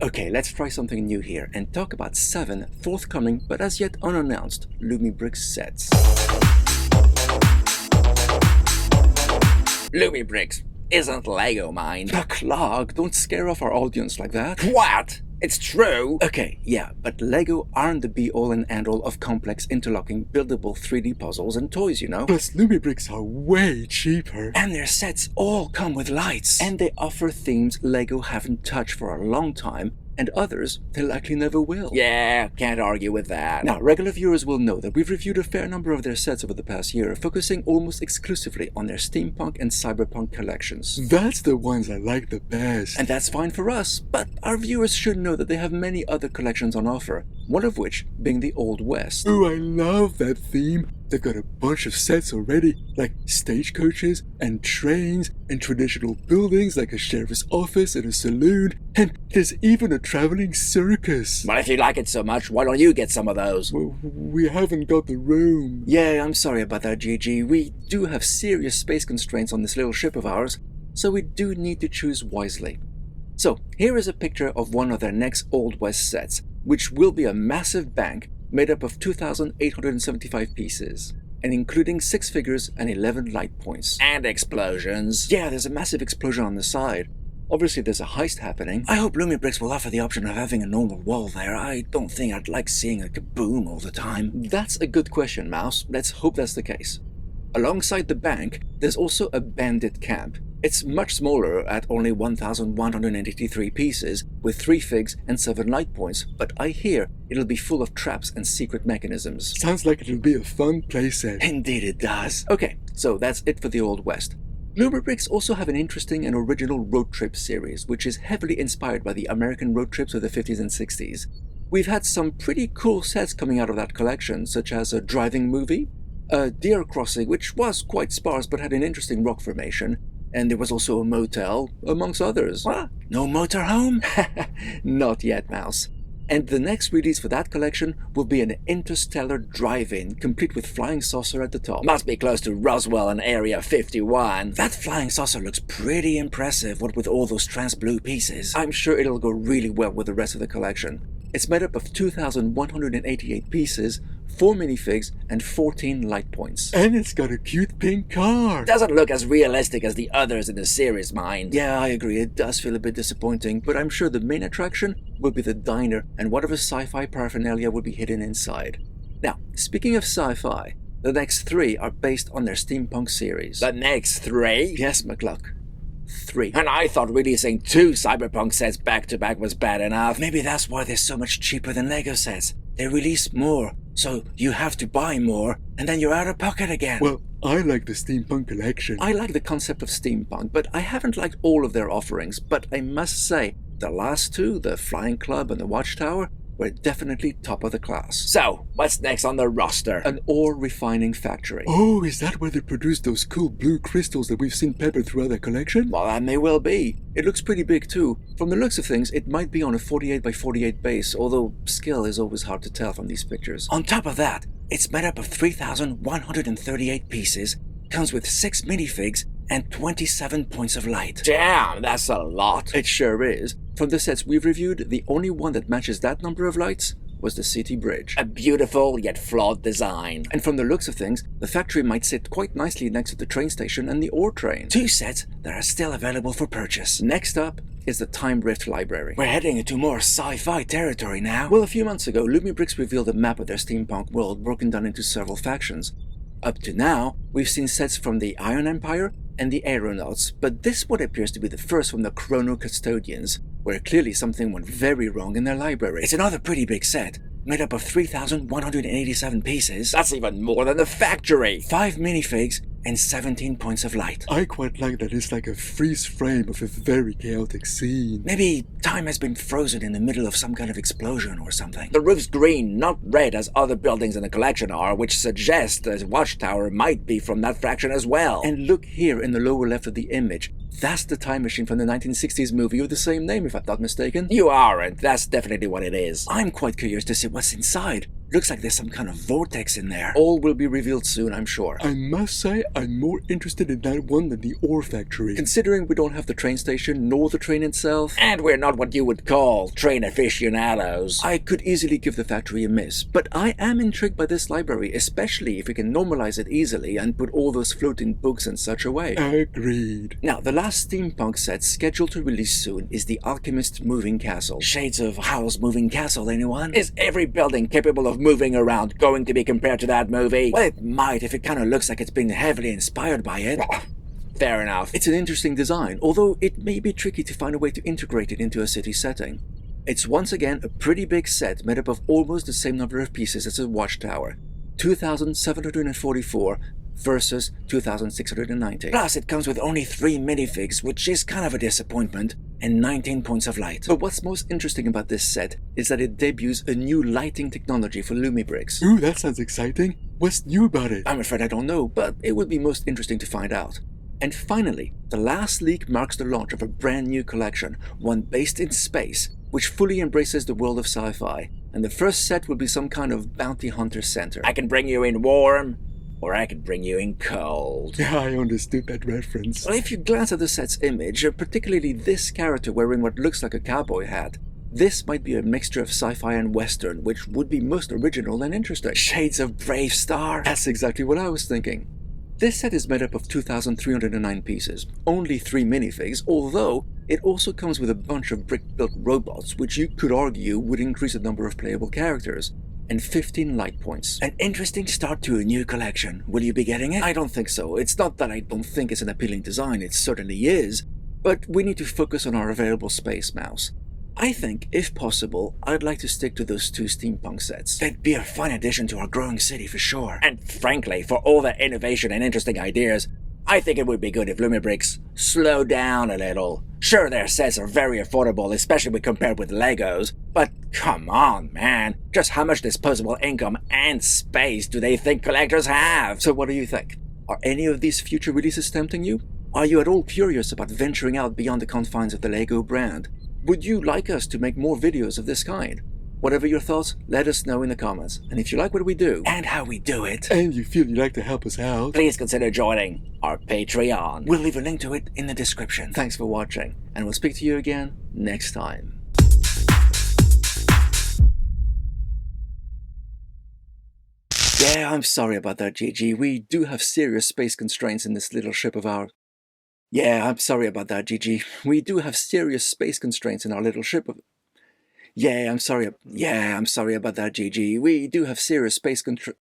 Okay, let's try something new here and talk about 7 forthcoming but as yet unannounced Lumibricks sets. Lumibricks isn't Lego, mind. McCluck, don't scare off our audience like that. What? It's true. Okay, yeah, but Lego aren't the be-all and end-all of complex interlocking buildable 3D puzzles and toys, you know? Plus, Lumibricks are way cheaper. And their sets all come with lights. And they offer themes Lego haven't touched for a long time, and others they likely never will. Yeah, can't argue with that. Now, regular viewers will know that we've reviewed a fair number of their sets over the past year, focusing almost exclusively on their Steampunk and Cyberpunk collections. That's the ones I like the best. And that's fine for us, but our viewers should know that they have many other collections on offer, one of which being the Old West. Ooh, I love that theme. They've got a bunch of sets already, like stagecoaches and trains and traditional buildings like a sheriff's office and a saloon, and there's even a traveling circus. Well, if you like it so much, why don't you get some of those? Well, we haven't got the room. Yeah, I'm sorry about that, GG. We do have serious space constraints on this little ship of ours, so we do need to choose wisely. So, here is a picture of one of their next Old West sets, which will be a massive bank made up of 2,875 pieces, and including 6 figures and 11 light points. And explosions. Yeah, there's a massive explosion on the side. Obviously there's a heist happening. I hope Lumibricks will offer the option of having a normal wall there. I don't think I'd like seeing a kaboom all the time. That's a good question, Mouse. Let's hope that's the case. Alongside the bank, there's also a bandit camp. It's much smaller at only 1,183 pieces, with 3 figs and 7 light points, but I hear it'll be full of traps and secret mechanisms. Sounds like it'll be a fun playset. Indeed it does. Okay, so that's it for the Old West. Lumibricks also have an interesting and original road trip series, which is heavily inspired by the American road trips of the 50s and 60s. We've had some pretty cool sets coming out of that collection, such as a driving movie, a deer crossing, which was quite sparse but had an interesting rock formation, and there was also a motel, amongst others. What? No motorhome? Not yet, Mouse. And the next release for that collection will be an interstellar drive-in, complete with flying saucer at the top. Must be close to Roswell and Area 51. That flying saucer looks pretty impressive, what with all those trans-blue pieces. I'm sure it'll go really well with the rest of the collection. It's made up of 2,188 pieces, 4 minifigs, and 14 light points. And it's got a cute pink car. Doesn't look as realistic as the others in the series, mind. Yeah, I agree, it does feel a bit disappointing, but I'm sure the main attraction will be the diner and whatever sci-fi paraphernalia will be hidden inside. Now, speaking of sci-fi, the next 3 are based on their Steampunk series. The next 3? Yes, McCluck. 3. And I thought releasing 2 Cyberpunk sets back-to-back was bad enough. Maybe that's why they're so much cheaper than Lego sets. They release more, so you have to buy more, and then you're out of pocket again. Well, I like the Steampunk collection. I like the concept of Steampunk, but I haven't liked all of their offerings. But I must say, the last 2, the Flying Club and the Watchtower, were definitely top of the class. So, what's next on the roster? An ore refining factory. Oh, is that where they produce those cool blue crystals that we've seen peppered throughout their collection? Well, that may well be. It looks pretty big too. From the looks of things, it might be on a 48 by 48 base, although scale is always hard to tell from these pictures. On top of that, it's made up of 3,138 pieces, comes with 6 minifigs, and 27 points of light. Damn, that's a lot. It sure is. From the sets we've reviewed, the only one that matches that number of lights was the city bridge. A beautiful yet flawed design. And from the looks of things, the factory might sit quite nicely next to the train station and the ore train. 2 sets that are still available for purchase. Next up is the Time Rift Library. We're heading into more sci-fi territory now. Well, a few months ago, Lumibricks revealed a map of their steampunk world broken down into several factions. Up to now, we've seen sets from the Iron Empire and the Aeronauts, but this one appears to be the first from the Chrono Custodians, where clearly something went very wrong in their library. It's another pretty big set, made up of 3,187 pieces. That's even more than the factory. 5 minifigs and 17 points of light. I quite like that it's like a freeze frame of a very chaotic scene. Maybe time has been frozen in the middle of some kind of explosion or something. The roof's green, not red as other buildings in the collection are, which suggests the watchtower might be from that faction as well. And look here in the lower left of the image. That's the time machine from the 1960s movie of the same name, if I'm not mistaken. You aren't. That's definitely what it is. I'm quite curious to see what's inside. Looks like there's some kind of vortex in there. All will be revealed soon, I'm sure. I must say, I'm more interested in that one than the ore factory. Considering we don't have the train station nor the train itself, And we're not what you would call train aficionados. I could easily give the factory a miss. But I am intrigued by this library, especially if we can normalize it easily and put all those floating books and such away. Agreed. Now, the last steampunk set scheduled to release soon is the Alchemist Moving Castle. Shades of Howl's Moving Castle, anyone? Is every building capable of moving around going to be compared to that movie? Well, it might if it kind of looks like it's been heavily inspired by it. Fair enough. It's an interesting design, although it may be tricky to find a way to integrate it into a city setting. It's once again a pretty big set made up of almost the same number of pieces as the Watchtower, 2,744 versus 2,690. Plus, it comes with only 3 minifigs, which is kind of a disappointment, and 19 points of light. But what's most interesting about this set is that it debuts a new lighting technology for Lumibricks. Ooh, that sounds exciting. What's new about it? I'm afraid I don't know, but it would be most interesting to find out. And finally, the last leak marks the launch of a brand new collection, one based in space, which fully embraces the world of sci-fi. And the first set will be some kind of bounty hunter center. I can bring you in warm, or I can bring you in cold. Yeah, I understood that reference. Well, if you glance at the set's image, particularly this character wearing what looks like a cowboy hat, this might be a mixture of sci-fi and western, which would be most original and interesting. Shades of Brave Star. That's exactly what I was thinking. This set is made up of 2,309 pieces, only 3 minifigs, although it also comes with a bunch of brick-built robots, which you could argue would increase the number of playable characters, and 15 light points. An interesting start to a new collection. Will you be getting it? I don't think so. It's not that I don't think it's an appealing design, it certainly is, but we need to focus on our available space, Mouse. I think, if possible, I'd like to stick to those 2 steampunk sets. They'd be a fun addition to our growing city for sure. And frankly, for all the innovation and interesting ideas, I think it would be good if Lumibricks slowed down a little. Sure, their sets are very affordable, especially when compared with Legos, but come on, man. Just how much disposable income and space do they think collectors have? So what do you think? Are any of these future releases tempting you? Are you at all curious about venturing out beyond the confines of the Lego brand? Would you like us to make more videos of this kind? Whatever your thoughts, let us know in the comments. And if you like what we do, And how we do it, And you feel you'd like to help us out? please consider joining our Patreon. we'll leave a link to it in the description. Thanks for watching, and we'll speak to you again next time. Yeah, I'm sorry about that, Gigi. We do have serious space constraints in this little ship of ours. Yeah, I'm sorry about that, Gigi. We do have serious space constraints in our little ship of... Yeah, I'm sorry about that, Gigi. We do have serious space constraints...